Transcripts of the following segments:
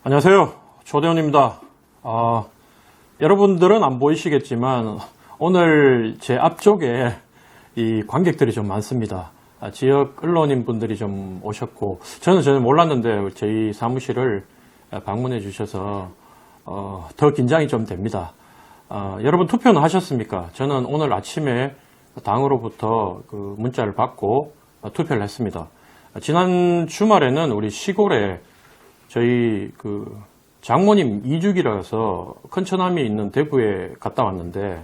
안녕하세요. 조대원입니다. 여러분들은 안 보이시겠지만 오늘 제 앞쪽에 이 관객들이 좀 많습니다. 지역 언론인 분들이 좀 오셨고 저는 전혀 몰랐는데 저희 사무실을 방문해 주셔서 더 긴장이 좀 됩니다. 여러분 투표는 하셨습니까? 저는 오늘 아침에 당으로부터 그 문자를 받고 투표를 했습니다. 지난 주말에는 우리 시골에 저희 그 장모님 이주기라서 큰 처남이 있는 대구에 갔다 왔는데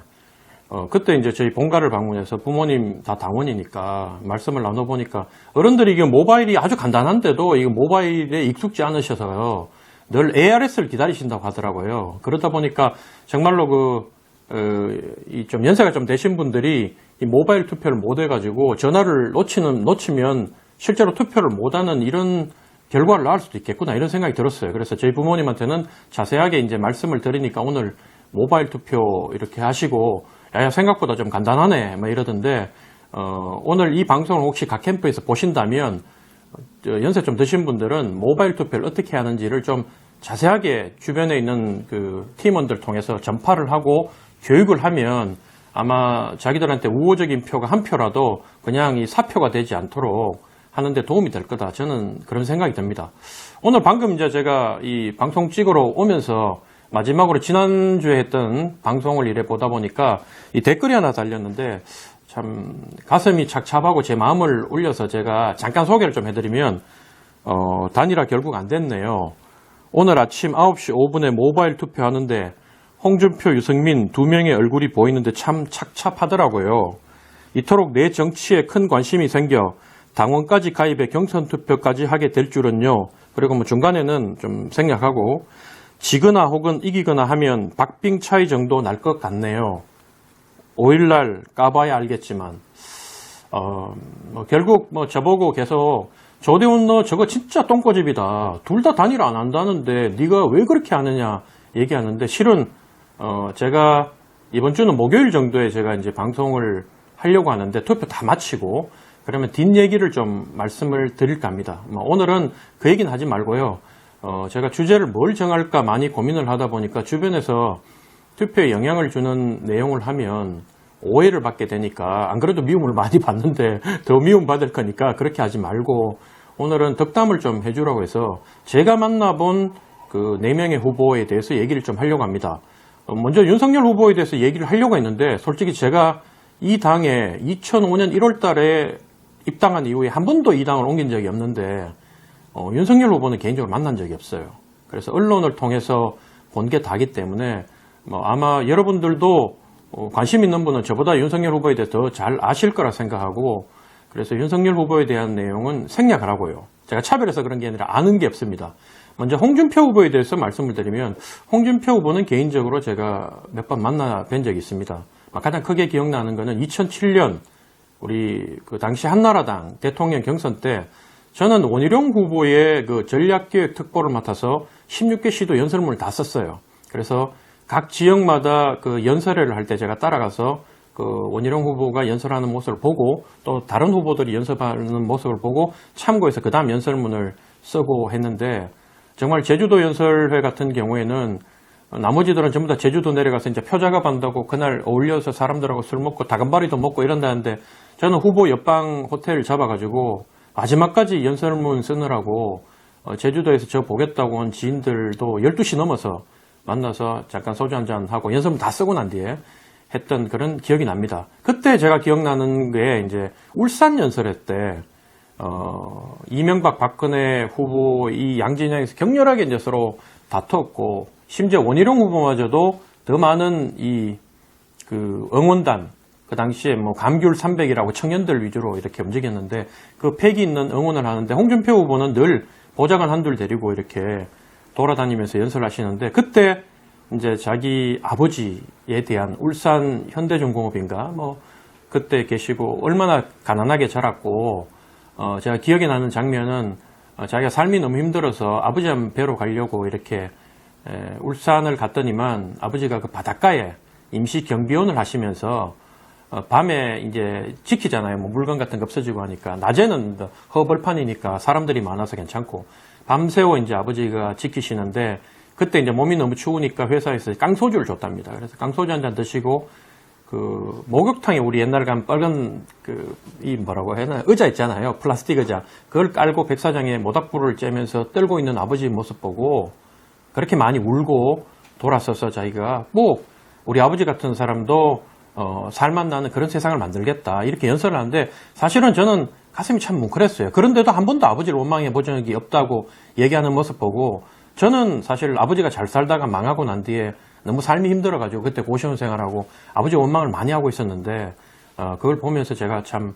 그때 이제 저희 본가를 방문해서 부모님 다 당원이니까 말씀을 나눠보니까 어른들이 이게 모바일이 아주 간단한데도 이거 모바일에 익숙지 않으셔서요 늘 ARS를 기다리신다고 하더라고요. 그러다 보니까 정말로 좀 연세가 좀 되신 분들이 이 모바일 투표를 못 해가지고 전화를 놓치면 실제로 투표를 못하는 이런 결과를 낳을 수도 있겠구나 이런 생각이 들었어요. 그래서 저희 부모님한테는 자세하게 이제 말씀을 드리니까 오늘 모바일 투표 이렇게 하시고 야 생각보다 좀 간단하네 막 이러던데 오늘 이 방송을 혹시 각 캠프에서 보신다면 연세 좀 드신 분들은 모바일 투표를 어떻게 하는지를 좀 자세하게 주변에 있는 그 팀원들 통해서 전파를 하고 교육을 하면 아마 자기들한테 우호적인 표가 한 표라도 그냥 이 사표가 되지 않도록 하는데 도움이 될 거다. 저는 그런 생각이 듭니다. 오늘 방금 이제 제가 이 방송 찍으러 오면서 마지막으로 지난주에 했던 방송을 이래 보다 보니까 이 댓글이 하나 달렸는데 참 가슴이 착잡하고 제 마음을 울려서 제가 잠깐 소개를 좀 해드리면 단일화 결국 안 됐네요. 오늘 아침 9시 5분에 모바일 투표하는데 홍준표, 유승민 두 명의 얼굴이 보이는데 참 착잡하더라고요. 이토록 내 정치에 큰 관심이 생겨 당원까지 가입해 경선 투표까지 하게 될 줄은요. 그리고 뭐 중간에는 좀 생략하고 지거나 혹은 이기거나 하면 박빙 차이 정도 날 것 같네요. 5일날 까봐야 알겠지만 결국 저보고 계속 조대훈 너 저거 진짜 똥꼬집이다. 둘 다 단일화 안 한다는데 네가 왜 그렇게 하느냐 얘기하는데 실은 제가 이번 주는 목요일 정도에 제가 이제 방송을 하려고 하는데 투표 다 마치고 그러면 뒷얘기를 좀 말씀을 드릴까 합니다. 오늘은 그 얘기는 하지 말고요. 제가 주제를 뭘 정할까 많이 고민을 하다 보니까 주변에서 투표에 영향을 주는 내용을 하면 오해를 받게 되니까 안 그래도 미움을 많이 받는데 더 미움 받을 거니까 그렇게 하지 말고 오늘은 덕담을 좀 해주라고 해서 제가 만나본 그 4명의 후보에 대해서 얘기를 좀 하려고 합니다. 먼저 윤석열 후보에 대해서 얘기를 하려고 했는데 솔직히 제가 이 당에 2005년 1월 달에 입당한 이후에 한 번도 이 당을 옮긴 적이 없는데 윤석열 후보는 개인적으로 만난 적이 없어요. 그래서 언론을 통해서 본 게 다기 때문에 아마 여러분들도 관심 있는 분은 저보다 윤석열 후보에 대해 더 잘 아실 거라 생각하고 그래서 윤석열 후보에 대한 내용은 생략을 하고요. 제가 차별해서 그런 게 아니라 아는 게 없습니다. 먼저 홍준표 후보에 대해서 말씀을 드리면 홍준표 후보는 개인적으로 제가 몇 번 만나 뵌 적이 있습니다. 가장 크게 기억나는 거는 2007년 우리 그 당시 한나라당 대통령 경선 때 저는 원희룡 후보의 그 전략기획 특보를 맡아서 16개 시도 연설문을 다 썼어요. 그래서 각 지역마다 그 연설회를 할 때 제가 따라가서 그 원희룡 후보가 연설하는 모습을 보고 또 다른 후보들이 연설하는 모습을 보고 참고해서 그 다음 연설문을 쓰고 했는데 정말 제주도 연설회 같은 경우에는 나머지들은 전부 다 제주도 내려가서 이제 표 작업한다고 그날 어울려서 사람들하고 술 먹고 다금바리도 먹고 이런다는데 저는 후보 옆방 호텔 잡아가지고 마지막까지 연설문 쓰느라고 제주도에서 저 보겠다고 온 지인들도 12시 넘어서 만나서 잠깐 소주 한잔 하고 연설문 다 쓰고 난 뒤에 했던 그런 기억이 납니다. 그때 제가 기억나는 게 이제 울산 연설회 때 이명박 박근혜 후보 이 양진영에서 격렬하게 이제 서로 다퉜고 심지어 원희룡 후보마저도 더 많은 그 응원단 그 당시에 감귤 300이라고 청년들 위주로 이렇게 움직였는데 그 패기 있는 응원을 하는데 홍준표 후보는 늘 보좌관 한둘 데리고 이렇게 돌아다니면서 연설하시는데 그때 이제 자기 아버지에 대한 울산 현대중공업인가 그때 계시고 얼마나 가난하게 자랐고 제가 기억에 나는 장면은 자기가 삶이 너무 힘들어서 아버지 한 뵈러 가려고 이렇게 울산을 갔더니만 아버지가 그 바닷가에 임시 경비원을 하시면서 밤에 이제 지키잖아요. 물건 같은 거 없어지고 하니까 낮에는 허벌판이니까 사람들이 많아서 괜찮고 밤새워 이제 아버지가 지키시는데 그때 이제 몸이 너무 추우니까 회사에서 깡소주를 줬답니다. 그래서 깡소주 한 잔 드시고 그 목욕탕에 우리 옛날에 가면 빨간 이 뭐라고 해야 하나 의자 있잖아요. 플라스틱 의자. 그걸 깔고 백사장에 모닥불을 쬐면서 떨고 있는 아버지 모습 보고 그렇게 많이 울고 돌아서서 자기가 꼭 우리 아버지 같은 사람도 살만 나는 그런 세상을 만들겠다 이렇게 연설을 하는데 사실은 저는 가슴이 참 뭉클했어요. 그런데도 한 번도 아버지를 원망해 본 적이 없다고 얘기하는 모습 보고 저는 사실 아버지가 잘 살다가 망하고 난 뒤에 너무 삶이 힘들어가지고 그때 고시원 생활하고 아버지 원망을 많이 하고 있었는데 그걸 보면서 제가 참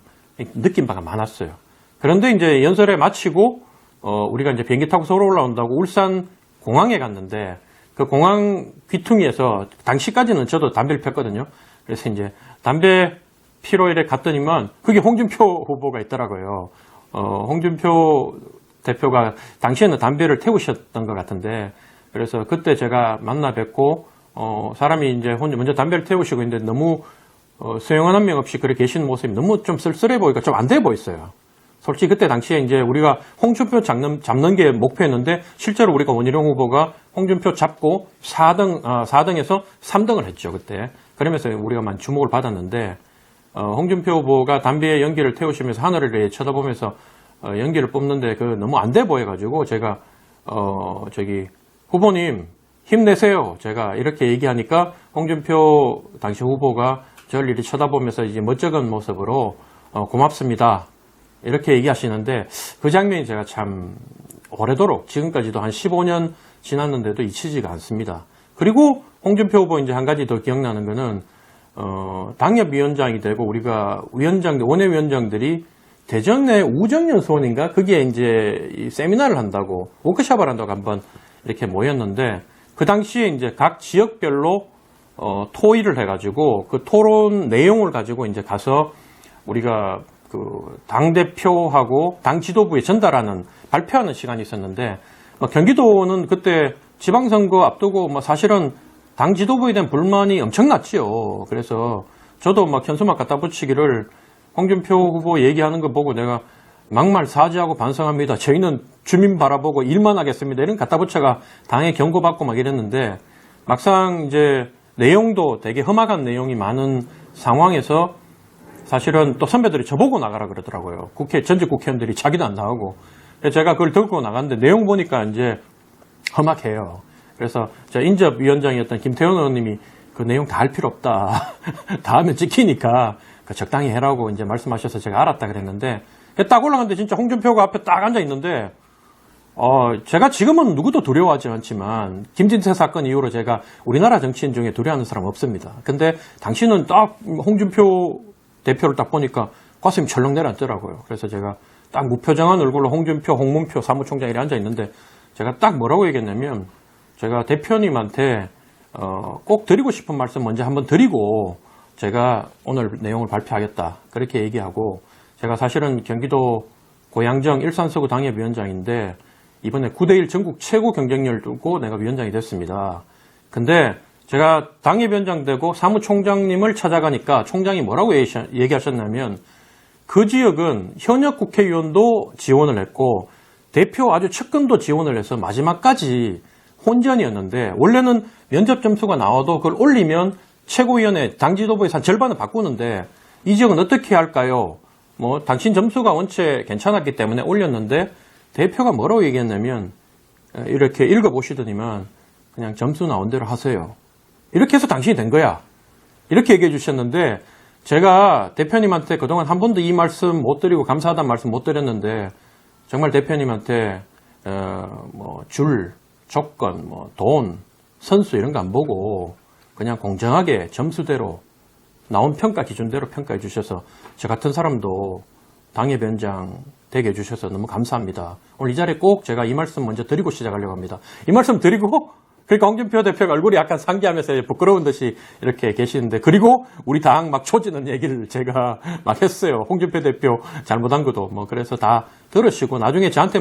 느낀 바가 많았어요. 그런데 이제 연설에 마치고 우리가 이제 비행기 타고 서울 올라온다고 울산 공항에 갔는데 그 공항 귀퉁이에서 당시까지는 저도 담배를 폈거든요. 그래서 이제 담배 피러 이래 갔더니만 그게 홍준표 후보가 있더라고요. 홍준표 대표가 당시에는 담배를 태우셨던 것 같은데 그래서 그때 제가 만나 뵙고 사람이 이제 먼저 담배를 태우시고 있는데 너무 수영원 한 명 없이 그렇게 계시는 모습이 너무 좀 쓸쓸해 보이니까 좀 안 돼 보였어요. 솔직히 그때 당시에 이제 우리가 홍준표 잡는 게 목표였는데 실제로 우리가 원희룡 후보가 홍준표 잡고 4등에서 3등을 했죠, 그때. 그러면서 우리가 많이 주목을 받았는데 홍준표 후보가 담배에 연기를 태우시면서 하늘을 쳐다보면서 연기를 뽑는데 그 너무 안 돼 보여가지고 제가 후보님 힘내세요. 제가 이렇게 얘기하니까 홍준표 당시 후보가 저를 이렇게 쳐다보면서 이제 멋쩍은 모습으로 고맙습니다. 이렇게 얘기하시는데 그 장면이 제가 참 오래도록 지금까지도 한 15년 지났는데도 잊히지가 않습니다. 그리고 홍준표 후보 이제 한 가지 더 기억나는 거는 당협위원장이 되고 우리가 원외위원장들이 대전에 우정연수원인가 그게 이제 이 세미나를 한다고 워크숍을 한다고 한번 이렇게 모였는데 그 당시에 이제 각 지역별로 토의를 해가지고 그 토론 내용을 가지고 이제 가서 우리가 그 당대표하고 당 지도부에 전달하는 발표하는 시간이 있었는데 경기도는 그때 지방선거 앞두고 사실은 당 지도부에 대한 불만이 엄청났지요. 그래서 저도 현수막 갖다 붙이기를 홍준표 후보 얘기하는 거 보고 내가 막말 사죄하고 반성합니다. 저희는 주민 바라보고 일만 하겠습니다. 이런 갖다 붙여가 당에 경고받고 막 이랬는데 막상 이제 내용도 되게 험악한 내용이 많은 상황에서 사실은 또 선배들이 저보고 나가라 그러더라고요. 전직 국회의원들이 자기도 안 나오고. 제가 그걸 들고 나갔는데 내용 보니까 이제 험악해요. 그래서 저 인접위원장이었던 김태현 의원님이 그 내용 다 할 필요 없다. 다 하면 찍히니까 적당히 해라고 이제 말씀하셔서 제가 알았다 그랬는데 딱 올라갔는데 진짜 홍준표가 앞에 딱 앉아 있는데 제가 지금은 누구도 두려워하지 않지만 김진태 사건 이후로 제가 우리나라 정치인 중에 두려워하는 사람 없습니다. 근데 당신은 딱 홍준표 대표를 딱 보니까 가슴이 철렁 내려앉더라고요. 그래서 제가 딱 무표정한 얼굴로 홍준표, 홍문표 사무총장이 앉아 있는데 제가 딱 뭐라고 얘기했냐면 제가 대표님한테 꼭 드리고 싶은 말씀 먼저 한번 드리고 제가 오늘 내용을 발표하겠다. 그렇게 얘기하고 제가 사실은 경기도 고양정 일산서구 당협위원장인데 이번에 9대1 전국 최고 경쟁률을 두고 내가 위원장이 됐습니다. 근데 제가 당협위원장 되고 사무총장님을 찾아가니까 총장이 뭐라고 얘기하셨냐면 그 지역은 현역 국회의원도 지원을 했고 대표 아주 측근도 지원을 해서 마지막까지 혼전이었는데 원래는 면접 점수가 나와도 그걸 올리면 최고위원회 당지도부에서 한 절반을 바꾸는데 이 지역은 어떻게 할까요? 당신 점수가 원체 괜찮았기 때문에 올렸는데 대표가 뭐라고 얘기했냐면 이렇게 읽어보시더니만 그냥 점수 나온 대로 하세요. 이렇게 해서 당신이 된 거야. 이렇게 얘기해 주셨는데 제가 대표님한테 그동안 한 번도 이 말씀 못 드리고 감사하다는 말씀 못 드렸는데 정말 대표님한테 조건, 돈, 선수 이런 거 안 보고 그냥 공정하게 점수대로 나온 평가 기준대로 평가해 주셔서 저 같은 사람도 당협위원장 되게 해주셔서 너무 감사합니다. 오늘 이 자리에 꼭 제가 이 말씀 먼저 드리고 시작하려고 합니다. 이 말씀 드리고 그러니까 홍준표 대표가 얼굴이 약간 상기하면서 부끄러운 듯이 이렇게 계시는데 그리고 우리 당 막 초지는 얘기를 제가 막 했어요. 홍준표 대표 잘못한 것도 그래서 다 들으시고 나중에 저한테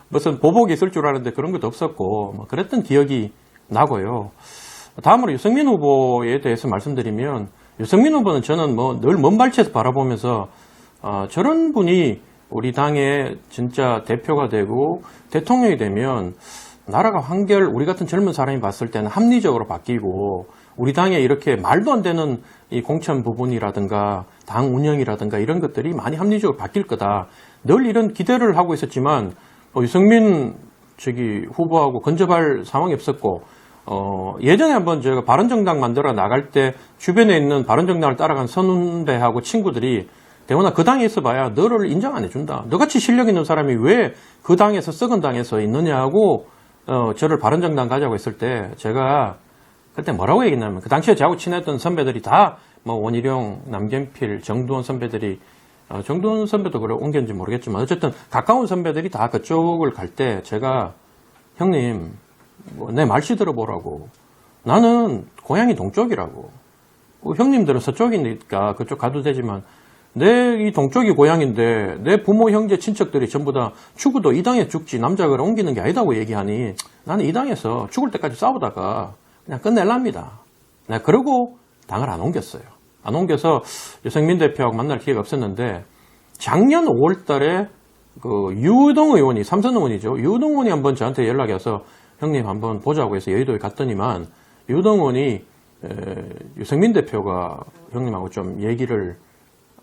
무슨 보복이 있을 줄 알았는데 그런 것도 없었고 그랬던 기억이 나고요. 다음으로 유승민 후보에 대해서 말씀드리면 유승민 후보는 저는 늘 먼 발치에서 바라보면서 저런 분이 우리 당의 진짜 대표가 되고 대통령이 되면 나라가 한결 우리 같은 젊은 사람이 봤을 때는 합리적으로 바뀌고 우리 당에 이렇게 말도 안 되는 이 공천 부분이라든가 당 운영이라든가 이런 것들이 많이 합리적으로 바뀔 거다. 늘 이런 기대를 하고 있었지만 유승민 후보하고 근접할 상황이 없었고 예전에 한번 제가 바른정당 만들어 나갈 때 주변에 있는 바른정당을 따라간 선배하고 친구들이 대원아 그 당에 있어봐야 너를 인정 안 해준다. 너같이 실력 있는 사람이 왜 그 당에서 썩은 당에서 있느냐고 저를 바른정당 가자고 했을 때 제가 그때 뭐라고 얘기했냐면 그 당시에 저하고 친했던 선배들이 다 뭐 원희룡, 남경필, 정두원 선배들이 정두원 선배도 그래 옮겼는지 모르겠지만 어쨌든 가까운 선배들이 다 그쪽을 갈 때 제가 형님 내 말씨 들어보라고 나는 고향이 동쪽이라고 형님들은 서쪽이니까 그쪽 가도 되지만 내 이 동쪽이 고향인데 내 부모 형제 친척들이 전부 다 죽어도 이 당에 죽지 남자가 옮기는 게 아니다고 얘기하니 나는 이 당에서 죽을 때까지 싸우다가 그냥 끝낼랍니다. 내가 그러고 당을 안 옮겼어요. 안 옮겨서 유승민 대표하고 만날 기회가 없었는데 작년 5월 달에 그 유동 의원이 삼선 의원이죠. 유동 의원이 한번 저한테 연락이 와서 형님 한번 보자고 해서 여의도에 갔더니만 유동 의원이 유승민 대표가 형님하고 좀 얘기를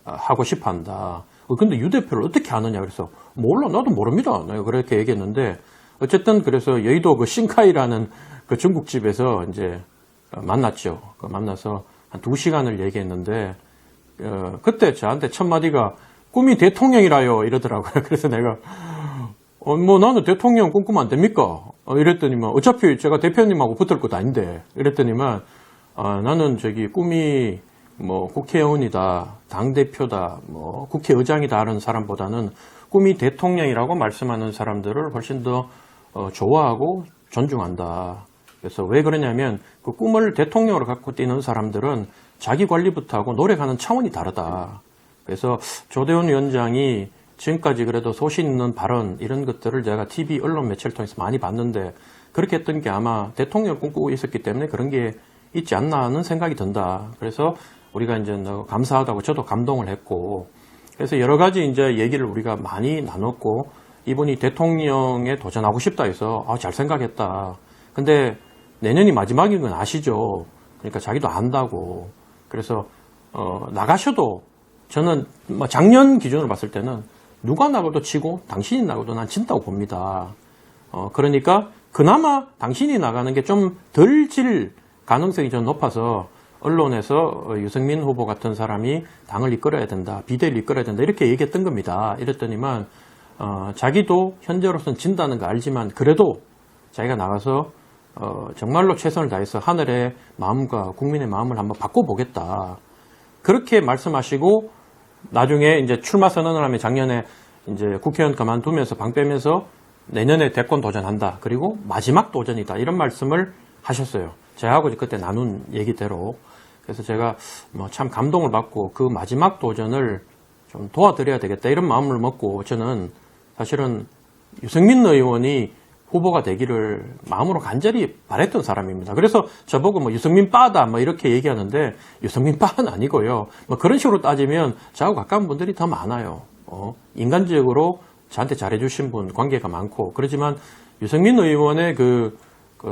하고 싶어 한다. 근데 유 대표를 어떻게 아느냐 그래서 몰라 나도 모릅니다. 내가 그렇게 얘기했는데 어쨌든 그래서 여의도 그 신카이라는 그 중국집에서 이제 만났죠. 만나서 한 2시간을 얘기했는데 그때 저한테 첫 마디가 꿈이 대통령이라요 이러더라고요. 그래서 내가 뭐 나는 대통령 꿈꾸면 안 됩니까? 이랬더니만 어차피 제가 대표님하고 붙을 것도 아닌데 이랬더니만 나는 꿈이 뭐 국회의원이다, 당대표다, 뭐 국회의장이다 하는 사람보다는 꿈이 대통령이라고 말씀하는 사람들을 훨씬 더 좋아하고 존중한다. 그래서 왜 그러냐면 그 꿈을 대통령으로 갖고 뛰는 사람들은 자기 관리부터 하고 노력하는 차원이 다르다. 그래서 조대원 위원장이 지금까지 그래도 소신 있는 발언 이런 것들을 제가 TV 언론 매체를 통해서 많이 봤는데 그렇게 했던 게 아마 대통령을 꿈꾸고 있었기 때문에 그런 게 있지 않나 하는 생각이 든다. 그래서 우리가 이제 감사하다고 저도 감동을 했고 그래서 여러 가지 이제 얘기를 우리가 많이 나눴고 이분이 대통령에 도전하고 싶다 해서 잘 생각했다. 근데 내년이 마지막인 건 아시죠? 그러니까 자기도 안다고. 그래서 나가셔도 저는 작년 기준으로 봤을 때는 누가 나가도 치고 당신이 나가도 난 진다고 봅니다. 그러니까 그나마 당신이 나가는 게 좀 덜 질 가능성이 좀 높아서 언론에서 유승민 후보 같은 사람이 당을 이끌어야 된다, 비대를 이끌어야 된다 이렇게 얘기했던 겁니다. 이랬더니만 자기도 현재로서는 진다는 거 알지만 그래도 자기가 나가서 정말로 최선을 다해서 하늘의 마음과 국민의 마음을 한번 바꿔보겠다. 그렇게 말씀하시고 나중에 이제 출마 선언을 하면 작년에 이제 국회의원 그만두면서 방 빼면서 내년에 대권 도전한다. 그리고 마지막 도전이다. 이런 말씀을 하셨어요. 저하고 그때 나눈 얘기대로. 그래서 제가 참 감동을 받고 그 마지막 도전을 좀 도와드려야 되겠다. 이런 마음을 먹고 저는 사실은 유승민 의원이 후보가 되기를 마음으로 간절히 바랬던 사람입니다. 그래서 저보고 유승민 빠다 이렇게 얘기하는데 유승민 빠는 아니고요. 그런 식으로 따지면 저하고 가까운 분들이 더 많아요. 인간적으로 저한테 잘해주신 분 관계가 많고 그렇지만 유승민 의원의 그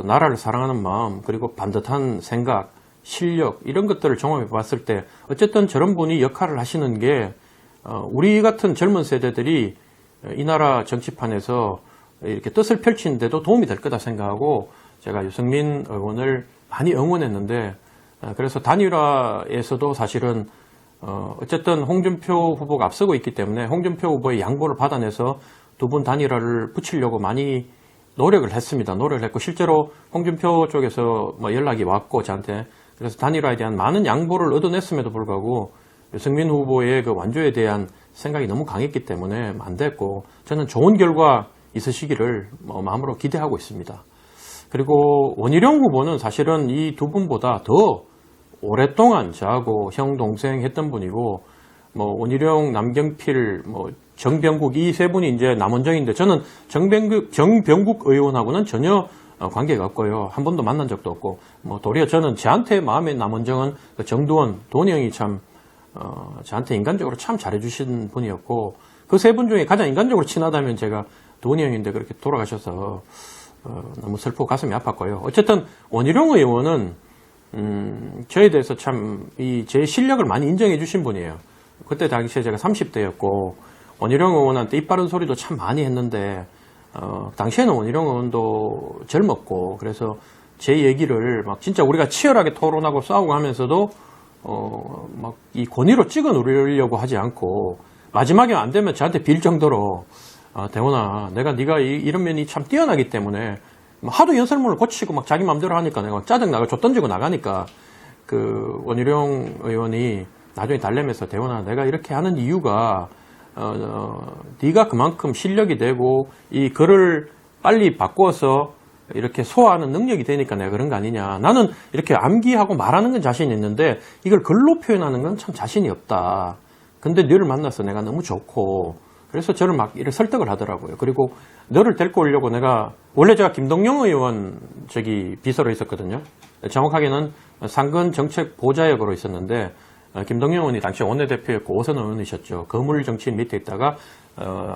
나라를 사랑하는 마음 그리고 반듯한 생각, 실력 이런 것들을 종합해 봤을 때 어쨌든 저런 분이 역할을 하시는 게 우리 같은 젊은 세대들이 이 나라 정치판에서 이렇게 뜻을 펼치는데도 도움이 될 거다 생각하고 제가 유승민 의원을 많이 응원했는데 그래서 단일화에서도 사실은 어쨌든 홍준표 후보가 앞서고 있기 때문에 홍준표 후보의 양보를 받아내서 두 분 단일화를 붙이려고 많이 노력을 했습니다. 노력을 했고 실제로 홍준표 쪽에서 연락이 왔고 저한테 그래서 단일화에 대한 많은 양보를 얻어냈음에도 불구하고 유승민 후보의 그 완주에 대한 생각이 너무 강했기 때문에 안 됐고 저는 좋은 결과 있으시기를 마음으로 기대하고 있습니다. 그리고 원희룡 후보는 사실은 이 두 분보다 더 오랫동안 저하고 형 동생 했던 분이고 원희룡, 남경필, 정병국 이 세 분이 이제 남원정인데 저는 정병국 의원하고는 전혀 관계가 없고요. 한 번도 만난 적도 없고 도리어 저는 저한테 마음에 남원정은 정두원, 돈이 형이 참 저한테 인간적으로 참 잘해주신 분이었고 그 세 분 중에 가장 인간적으로 친하다면 제가 도은이 형인데 그렇게 돌아가셔서 너무 슬프고 가슴이 아팠고요. 어쨌든 원희룡 의원은 저에 대해서 참 제 실력을 많이 인정해 주신 분이에요. 그때 당시에 제가 30대였고 원희룡 의원한테 입 바른 소리도 참 많이 했는데 당시에는 원희룡 의원도 젊었고 그래서 제 얘기를 막 진짜 우리가 치열하게 토론하고 싸우고 하면서도 막 이 권위로 찍어 누리려고 하지 않고 마지막에 안 되면 저한테 빌 정도로 대원아 내가 네가 이런 면이 참 뛰어나기 때문에 하도 연설문을 고치고 막 자기 마음대로 하니까 내가 짜증 나가 줘 던지고 나가니까 그 원희룡 의원이 나중에 달래면서 대원아 내가 이렇게 하는 이유가 네가 그만큼 실력이 되고 이 글을 빨리 바꿔서 이렇게 소화하는 능력이 되니까 내가 그런 거 아니냐. 나는 이렇게 암기하고 말하는 건 자신이 있는데 이걸 글로 표현하는 건 참 자신이 없다. 근데 너를 만나서 내가 너무 좋고 그래서 저를 막 이렇게 설득을 하더라고요. 그리고 너를 데리고 오려고 내가 원래 제가 김동영 의원 비서로 있었거든요. 정확하게는 상근 정책 보좌역으로 있었는데 김동영 의원이 당시 원내대표였고 오선 의원이셨죠. 거물 정치인 밑에 있다가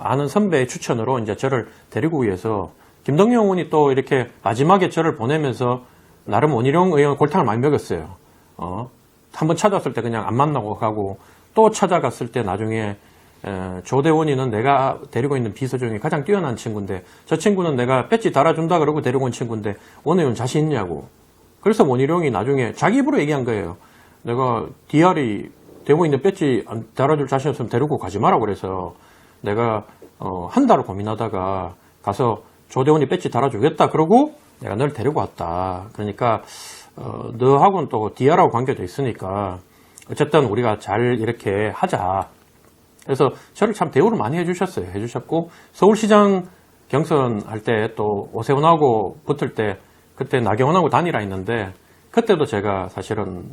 아는 선배의 추천으로 이제 저를 데리고 위해서 김동영 의원이 또 이렇게 마지막에 저를 보내면서 나름 원희룡 의원 골탕을 많이 먹였어요. 한번 찾아왔을 때 그냥 안 만나고 가고 또 찾아갔을 때 나중에 조대원이는 내가 데리고 있는 비서 중에 가장 뛰어난 친구인데 저 친구는 내가 배지 달아준다 그러고 데리고 온 친구인데 원의원 자신 있냐고. 그래서 원희룡이 나중에 자기 입으로 얘기한 거예요. 내가 DR이 되고 있는 배지 달아줄 자신 없으면 데리고 가지 마라 그래서 내가 한 달을 고민하다가 가서 조대원이 배지 달아주겠다 그러고 내가 널 데리고 왔다. 그러니까 너하고는 또 DR하고 관계도 있으니까 어쨌든 우리가 잘 이렇게 하자. 그래서 저를 참 대우를 많이 해주셨어요. 해주셨고 서울시장 경선할 때 또 오세훈하고 붙을 때 그때 나경원하고 단일화 했는데 그때도 제가 사실은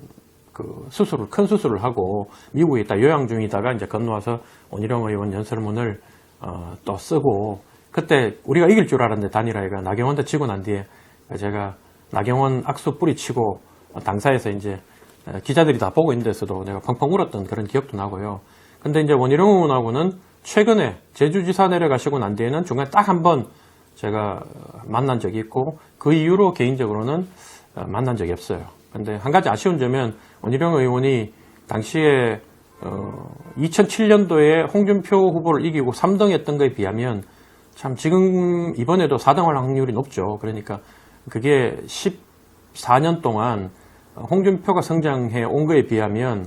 큰 수술을 하고 미국에 있다 요양 중이다가 이제 건너와서 원희룡 의원 연설문을 또 쓰고 그때 우리가 이길 줄 알았는데 단일화가 나경원도 치고 난 뒤에 제가 나경원 악수 뿌리치고 당사에서 이제 기자들이 다 보고 있는 데서도 내가 펑펑 울었던 그런 기억도 나고요. 근데 이제 원희룡 의원하고는 최근에 제주지사 내려가시고 난 뒤에는 중간에 딱 한 번 제가 만난 적이 있고 그 이후로 개인적으로는 만난 적이 없어요. 근데 한 가지 아쉬운 점은 원희룡 의원이 당시에 2007년도에 홍준표 후보를 이기고 3등 했던 거에 비하면 참 지금 이번에도 4등 할 확률이 높죠. 그러니까 그게 14년 동안 홍준표가 성장해 온 거에 비하면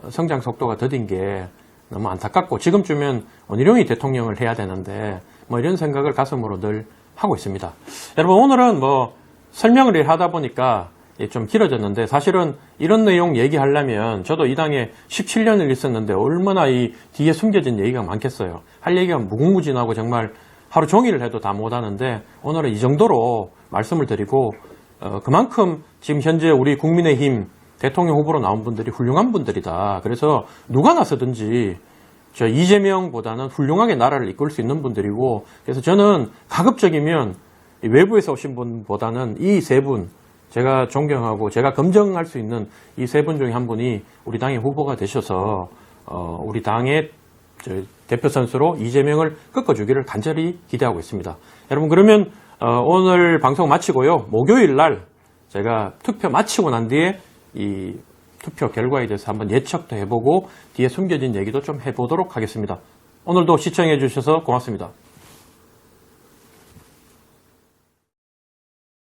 성장 속도가 더딘 게 너무 안타깝고 지금쯤엔 원희룡이 대통령을 해야 되는데 뭐 이런 생각을 가슴으로 늘 하고 있습니다. 여러분 오늘은 뭐 설명을 하다 보니까 좀 길어졌는데 사실은 이런 내용 얘기하려면 저도 이 당에 17년을 있었는데 얼마나 이 뒤에 숨겨진 얘기가 많겠어요. 할 얘기가 무궁무진하고 정말 하루 종일 해도 다 못하는데 오늘은 이 정도로 말씀을 드리고 그만큼 지금 현재 우리 국민의힘 대통령 후보로 나온 분들이 훌륭한 분들이다. 그래서 누가 나서든지 이재명보다는 훌륭하게 나라를 이끌 수 있는 분들이고 그래서 저는 가급적이면 외부에서 오신 분보다는 이 세 분 제가 존경하고 제가 검증할 수 있는 이 세 분 중에 한 분이 우리 당의 후보가 되셔서 우리 당의 대표 선수로 이재명을 꺾어주기를 간절히 기대하고 있습니다. 여러분 그러면 오늘 방송 마치고요. 목요일 날 제가 투표 마치고 난 뒤에 이 투표 결과에 대해서 한번 예측도 해보고 뒤에 숨겨진 얘기도 좀 해보도록 하겠습니다. 오늘도 시청해 주셔서 고맙습니다.